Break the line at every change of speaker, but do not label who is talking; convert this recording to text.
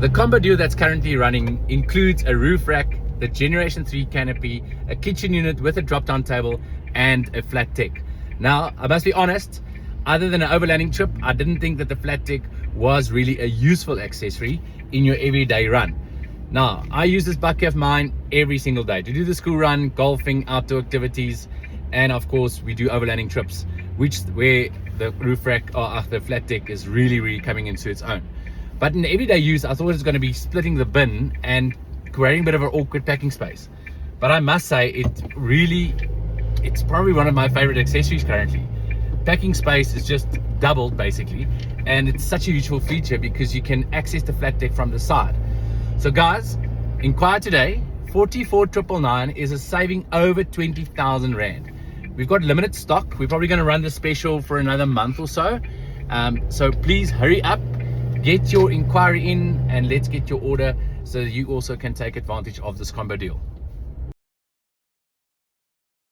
The combo deal that's currently running includes a roof rack, the Generation 3 canopy, a kitchen unit with a drop-down table, and a flat deck. Now, I must be honest, other than an overlanding trip, I didn't think that the flat deck was really a useful accessory in your everyday run. Now, I use this bucket of mine every single day to do the school run, golfing, outdoor activities, and of course, we do overlanding trips, where the roof rack or the flat deck is really coming into its own. But in everyday use, I thought it was going to be splitting the bin and creating a bit of an awkward packing space. But I must say, it's probably one of my favorite accessories currently. Packing space is just doubled basically, and it's such a useful feature because you can access the flat deck from the side. So guys, inquire today. 44,999 is a saving over 20,000 Rand. We've got limited stock. We're probably going to run this special for another month or so. So please hurry up, get your inquiry in, and let's get your order so that you also can take advantage of this combo deal.